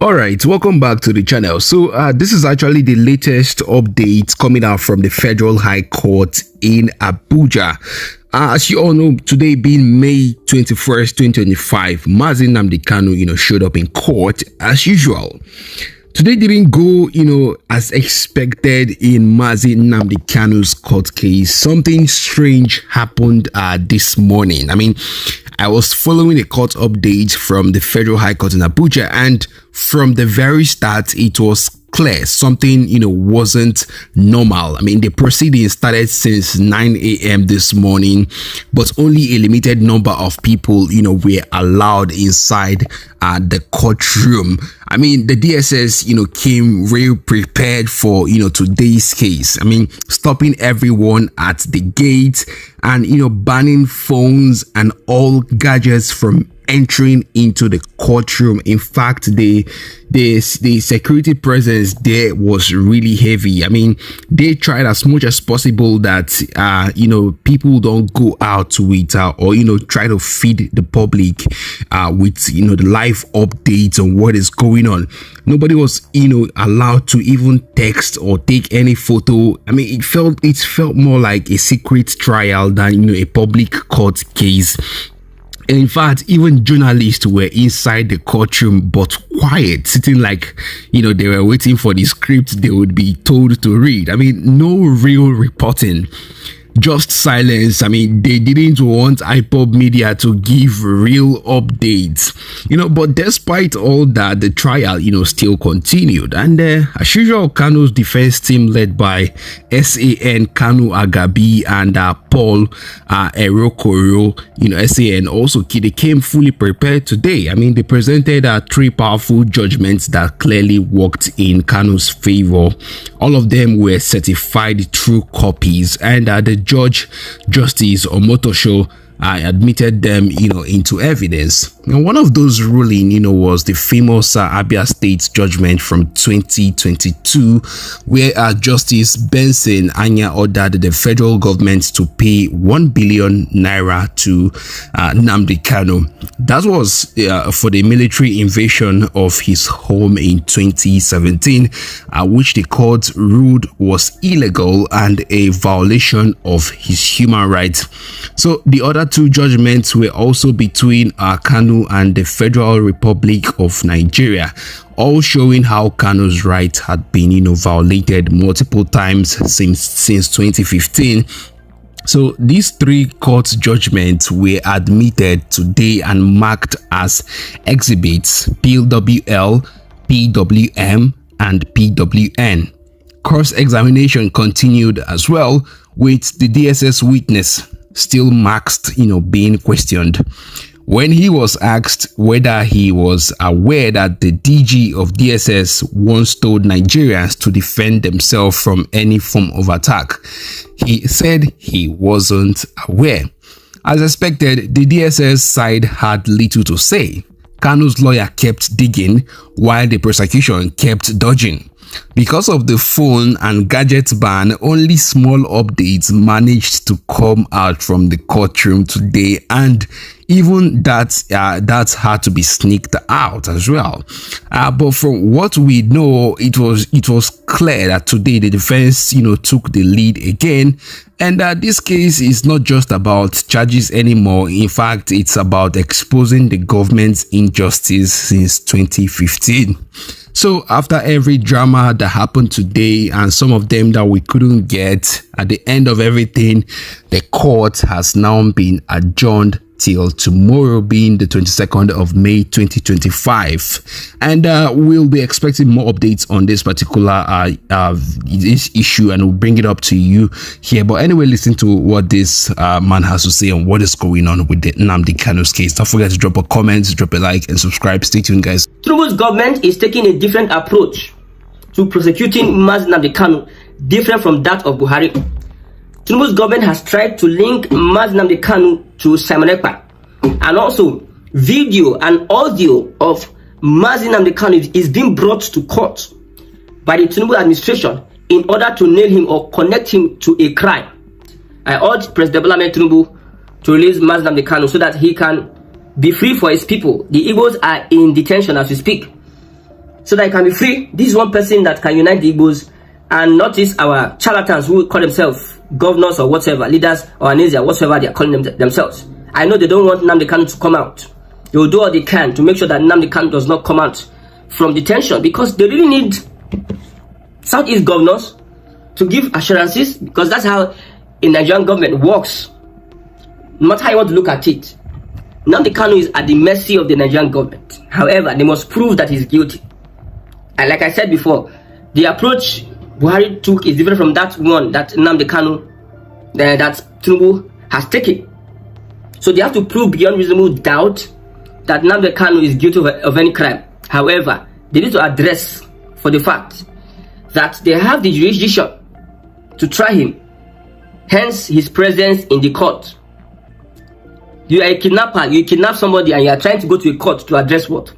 All right, welcome back to the channel. So this is actually the latest update coming out from the Federal High Court in Abuja. As you all know, today being May 21st, 2025, Mazi Nnamdi Kanu, showed up in court as usual. Today didn't go, as expected in Mazi Nnamdi Kanu's court case. Something strange happened this morning. I was following a court update from the Federal High Court in Abuja, and from the very start, it was clear something, wasn't normal. The proceedings started since 9 a.m. this morning, but only a limited number of people, were allowed inside the courtroom. The DSS, came real prepared for, today's case. Stopping everyone at the gate and, banning phones and all gadgets from entering into the courtroom. In fact, the security presence there was really heavy. They tried as much as possible that people don't go out with or try to feed the public with the live updates on what is going on. Nobody was allowed to even text or take any photo. It felt more like a secret trial than a public court case. In fact, even journalists were inside the courtroom but quiet, sitting like, they were waiting for the script they would be told to read. No real reporting, just silence. They didn't want IPOB media to give real updates, but despite all that, the trial, still continued. And as usual, Kanu's defense team led by SAN Kanu Agabi and Paul Erokoro, SAN also they came fully prepared today. They presented three powerful judgments that clearly worked in Kanu's favor. All of them were certified true copies, and the Judge Justice Omotosho admitted them, into evidence. Now, one of those ruling, was the famous Abia State judgment from 2022, where Justice Benson Anya ordered the federal government to pay 1 billion naira to Nnamdi Kanu. That was for the military invasion of his home in 2017, which the court ruled was illegal and a violation of his human rights. So the other two judgments were also between Kanu and the Federal Republic of Nigeria, all showing how Kanu's rights had been, violated multiple times since 2015. So these three court judgments were admitted today and marked as exhibits PWL, PWM, and PWN. Cross-examination continued as well, with the DSS witness still masked, being questioned. When he was asked whether he was aware that the DG of DSS once told Nigerians to defend themselves from any form of attack, he said he wasn't aware. As expected, the DSS side had little to say. Kanu's lawyer kept digging while the prosecution kept dodging. Because of the phone and gadget ban, only small updates managed to come out from the courtroom today, and even that had to be sneaked out as well. But from what we know, it was clear that today the defense took the lead again, and this case is not just about charges anymore. In fact, it's about exposing the government's injustice since 2015. So after every drama that happened today, and some of them that we couldn't get, at the end of everything, the court has now been adjourned till tomorrow, being the 22nd of May 2025, and we'll be expecting more updates on this particular this issue, and we'll bring it up to you here. But anyway, listen to what this man has to say on what is going on with the Nnamdi Kanu's case. Don't forget to drop a comment, drop a like, and subscribe. Stay tuned, guys. Tinubu's government is taking a different approach to prosecuting Mazi Nnamdi Kanu, different from that of Buhari. Tinubu's government has tried to link Mazi Nnamdi Kanu to Simon Ekpa, and also video and audio of Mazi Nnamdi Kanu is being brought to court by the Tinubu administration in order to nail him or connect him to a crime. I urge President Bola Ahmed Tinubu to release Mazi Nnamdi Kanu so that he can be free for his people. The Igbos are in detention as we speak. so that it can be free. This is one person that can unite the Igbos, and not just our charlatans who call themselves governors or whatever, leaders or Anisia, whatever they are calling themselves. I know they don't want Nnamdi Kanu to come out. They will do all they can to make sure that Nnamdi Kanu does not come out from detention, because they really need Southeast governors to give assurances, because that's how a Nigerian government works. No matter how you want to look at it, Nnamdi Kanu is at the mercy of the Nigerian government. However, they must prove that he's guilty. And like I said before, the approach Buhari took is different from that one that Nnamdi Kanu, that Tinubu has taken. So they have to prove beyond reasonable doubt that Nnamdi Kanu is guilty of any crime. However, they need to address for the fact that they have the jurisdiction to try him, hence his presence in the court. You are a kidnapper, you kidnap somebody and you are trying to go to a court to address what?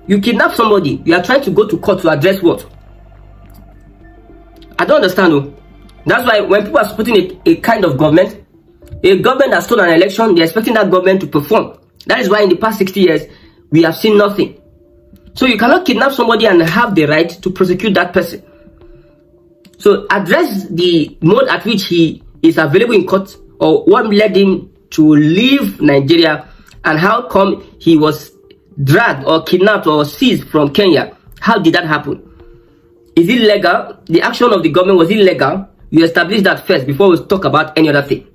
You kidnap somebody, you are trying to go to court to address what? I don't understand though. That's why when people are supporting a kind of government, a government that stole an election, they're expecting that government to perform. That is why in the past 60 years, we have seen nothing. So you cannot kidnap somebody and have the right to prosecute that person. So address the mode at which he is available in court, or what led him to leave Nigeria, and how come he was dragged or kidnapped or seized from Kenya. How did that happen? Is it legal? The action of the government, was it legal? You establish that first before we talk about any other thing.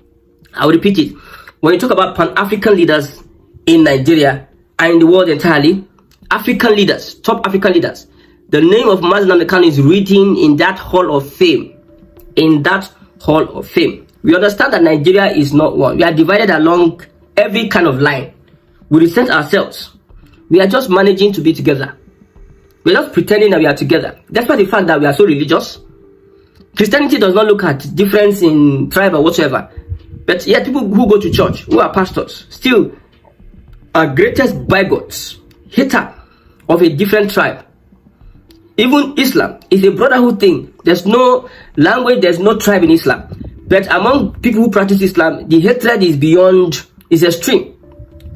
I will repeat it. When you talk about Pan-African leaders in Nigeria and in the world entirely, African leaders, top African leaders, the name of Nnamdi Kanu is written in that hall of fame. In that hall of fame. We understand that Nigeria is not one. We are divided along every kind of line. We resent ourselves. We are just managing to be together. We are just pretending that we are together. Despite the fact that we are so religious. Christianity does not look at difference in tribe or whatever. But yet people who go to church, who are pastors, still are greatest bigots, hater of a different tribe. Even Islam is a brotherhood thing. There's no language, there's no tribe in Islam. But among people who practice Islam, the hatred is beyond, is extreme.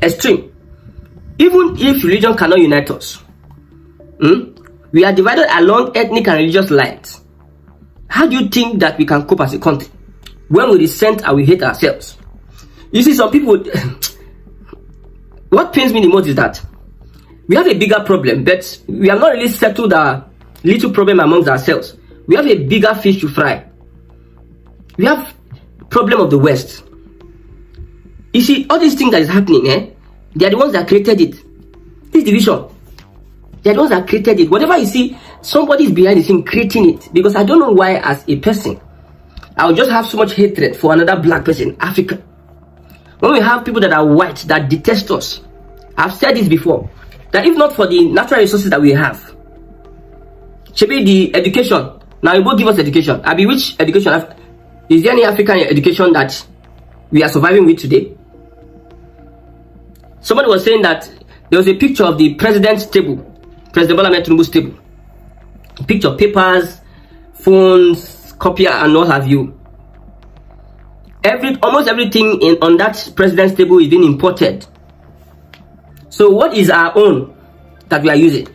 Extreme. Even if religion cannot unite us, we are divided along ethnic and religious lines. How do you think that we can cope as a country when we resent and we hate ourselves? You see, some people, what pains me the most is that we have a bigger problem, but we have not really settled our little problem amongst ourselves. We have a bigger fish to fry. We have problem of the West. You see, all these things that is happening, they are the ones that created it. This division, they are the ones that created it. Whatever you see, somebody is behind the scene creating it. Because I don't know why, as a person, I would just have so much hatred for another black person, African. When we have people that are white, that detest us. I've said this before, that if not for the natural resources that we have, should be the education. Now you both give us education. I mean, which education? Is there any African education that we are surviving with today? Somebody was saying that there was a picture of the president's table, President Bola Ahmed Tinubu's table. Picture, papers, phones, copier, and what have you. Almost everything on that president's table is being imported. So what is our own that we are using?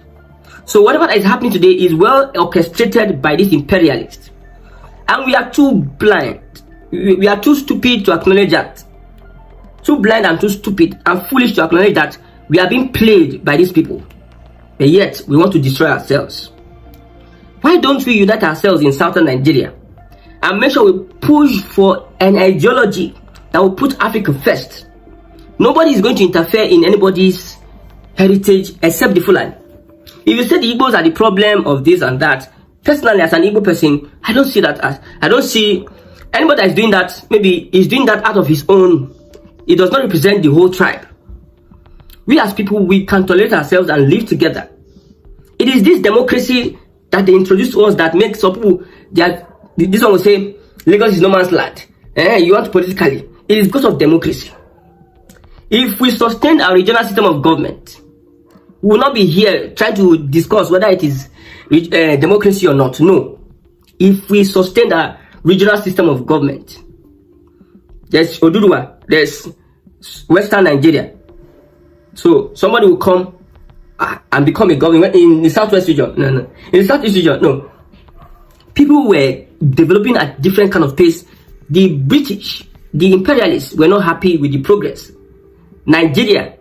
So whatever is happening today is well orchestrated by these imperialists. And we are too blind. We are too stupid to acknowledge that. Too blind and too stupid and foolish to acknowledge that we are being played by these people. But yet, we want to destroy ourselves. Why don't we unite ourselves in southern Nigeria and make sure we push for an ideology that will put Africa first? Nobody is going to interfere in anybody's heritage except the Fulani. If you say the Igbos are the problem of this and that, personally, as an Igbo person, I don't see that as, I don't see anybody that is doing that, maybe is doing that out of his own. It does not represent the whole tribe. We as people, we can tolerate ourselves and live together. It is this democracy that they introduced to us that makes some people, this one will say, Lagos is no man's land. You want politically. It is because of democracy. If we sustain our regional system of government, we will not be here trying to discuss whether it is democracy or not. No. If we sustain our regional system of government, there's Oduduwa, there's Western Nigeria. So somebody will come and become a governor in the southwest region. No. In the southeast region, no. People were developing at different kind of pace. The British, the imperialists, were not happy with the progress Nigeria,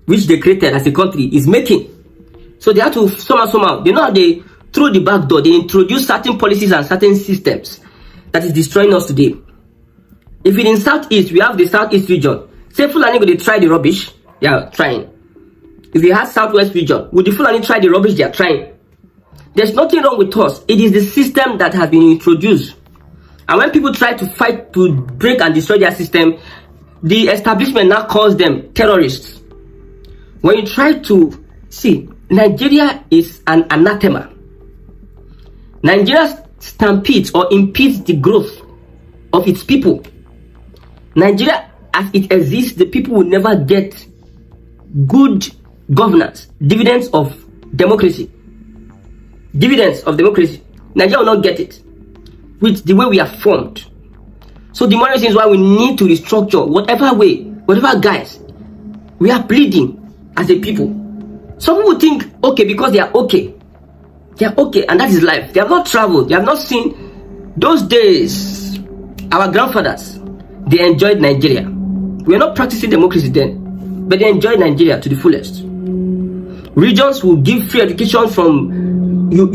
which they created as a country, is making. So they had to somehow, you know how they, through the back door, they introduce certain policies and certain systems that is destroying us today. If in southeast, we have the southeast region. Say Fulani going to try the rubbish, they are trying. If we have southwest region, would the Fulani try the rubbish, they are trying. There's nothing wrong with us. It is the system that has been introduced. And when people try to fight to break and destroy their system, the establishment now calls them terrorists. When you try to see, Nigeria is an anathema. Nigeria stampedes or impedes the growth of its people. Nigeria, as it exists, the people will never get good governance, dividends of democracy. Dividends of democracy. Nigeria will not get it with the way we are formed. So the one reason why we need to restructure whatever way, whatever guys, we are bleeding as a people. Some people think, okay, because they are okay. They are okay, and that is life. They have not traveled. They have not seen those days. Our grandfathers, they enjoyed Nigeria. We are not practicing democracy then, but they enjoyed Nigeria to the fullest. Regions will give free education from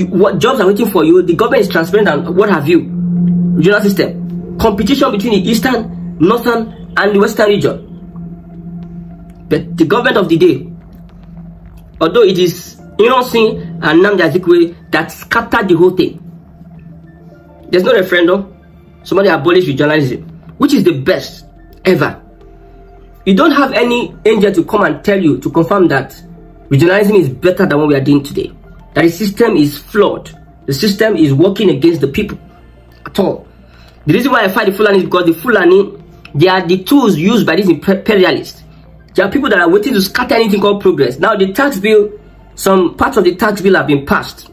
what jobs are waiting for you. The government is transparent and what have you. Regional system. Competition between the eastern, northern, and the western region. But the government of the day, although it is Innocent and Nnamdi Azikiwe that scattered the whole thing. There's no referendum. Somebody abolished regionalism, which is the best ever. You don't have any angel to come and tell you, to confirm that regionalism is better than what we are doing today. That the system is flawed. The system is working against the people at all. The reason why I fight the Fulani is because the Fulani, they are the tools used by these imperialists. There are people that are waiting to scatter anything called progress. Now the tax bill, some parts of the tax bill have been passed.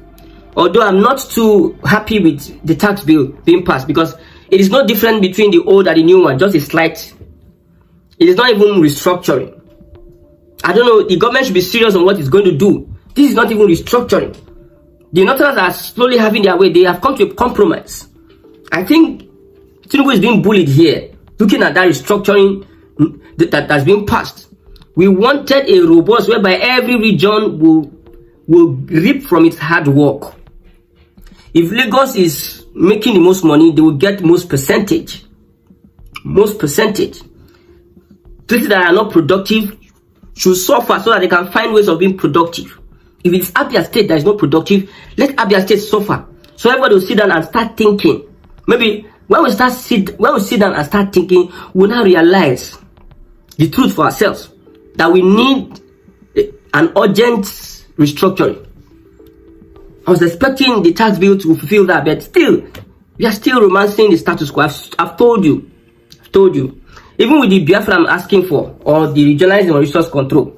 Although I'm not too happy with the tax bill being passed, because it is not different between the old and the new one, just a slight. It is not even restructuring. I don't know, the government should be serious on what it's going to do. This is not even restructuring. The Northerners are slowly having their way. They have come to a compromise. I think Tinubu is being bullied here, looking at that restructuring that's being passed. We wanted a robust whereby every region will reap from its hard work. If Lagos is making the most money, they will get most percentage. Most percentage. Places that are not productive should suffer so that they can find ways of being productive. If it's Abia State that is not productive, let Abia State suffer. So everybody will sit down and start thinking. Maybe when we sit down and start thinking, we'll now realize the truth for ourselves. That we need an urgent restructuring. I was expecting the tax bill to fulfill that, but still, we are still romancing the status quo. I've told you. Even with the Biafra I'm asking for, or the regionalizing or resource control,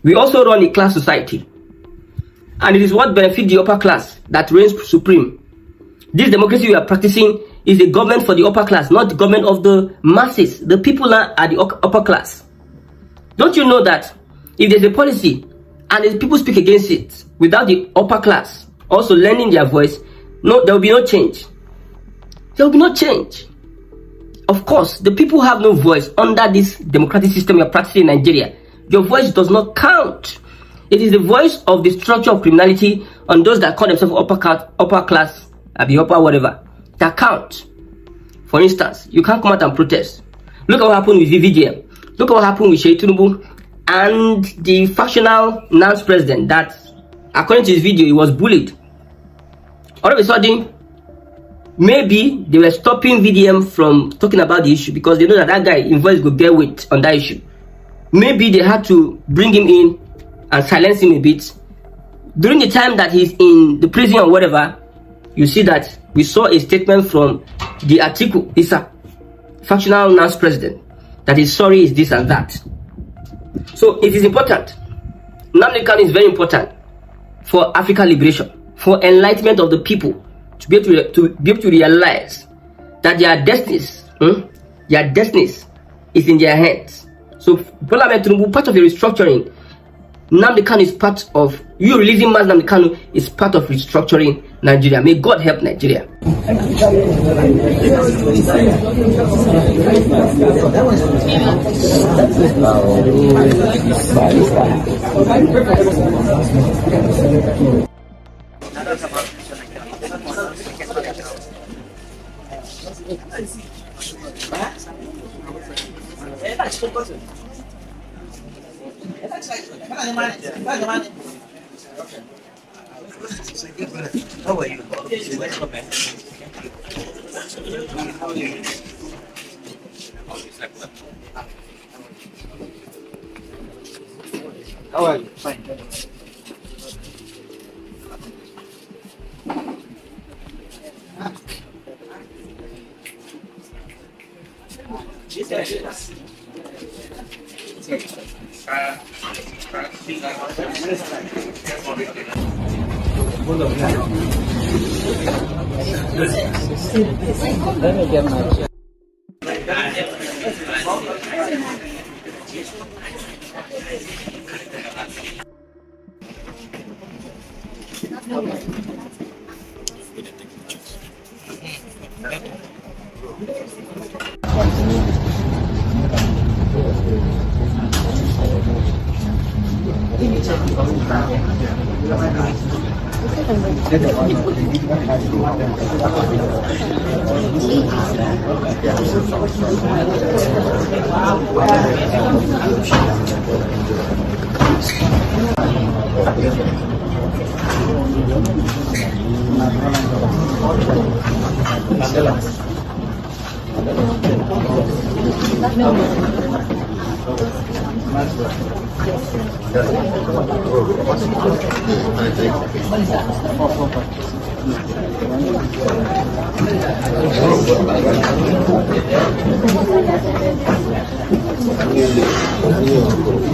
we also run a class society. And it is what benefits the upper class that reigns supreme. This democracy we are practicing is the government for the upper class, not the government of the masses. The people are the upper class. Don't you know that if there's a policy and the people speak against it without the upper class also lending their voice, no, there will be no change. There will be no change. Of course, the people have no voice under this democratic system we are practicing in Nigeria. Your voice does not count. It is the voice of the structure of criminality on those that call themselves upper class, the upper whatever, that count. For instance, you can't come out and protest. Look at what happened with VVDM. Look at what happened with Tinubu and the factional NANS president that, according to his video, he was bullied. All of a sudden, maybe they were stopping VDM from talking about the issue because they know that guy in voice could get weight on that issue. Maybe they had to bring him in and silence him a bit. During the time that he's in the prison or whatever, you see that we saw a statement from the Atiku Issa, factional NANS president, that his sorry is this and that. So it is important. Nnamdi Kanu is very important for African liberation, for enlightenment of the people, to be able to realize that their destinies is in their hands. So Parliament Tinubu, part of the restructuring Nnamdi Kanu is part of, you releasing Mazi Nnamdi Kanu is part of restructuring Nigeria. May God help Nigeria. How are you? How are you? Fine.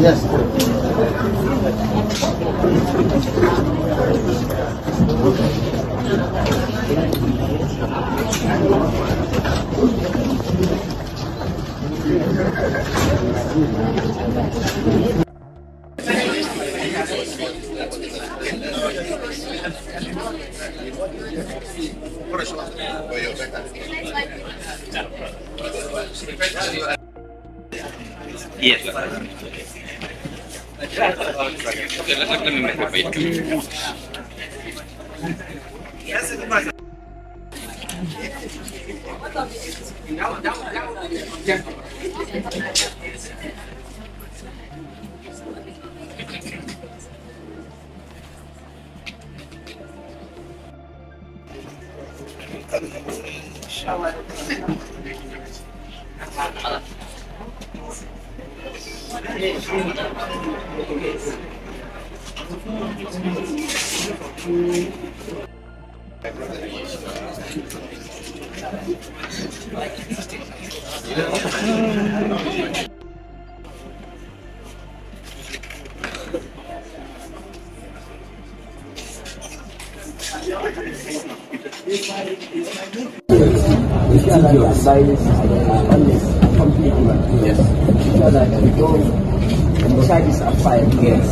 Yes. Yes. Okay, let me make a video. Your size completely. Yes. So that the charges are 5 years.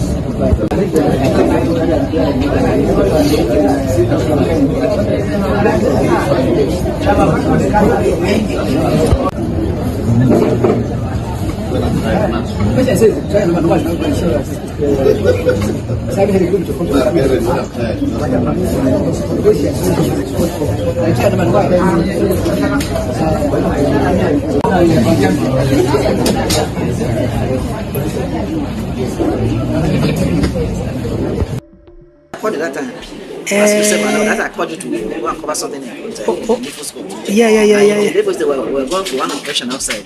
That time. That's according to one cover something. Yeah. They were going for one operation outside.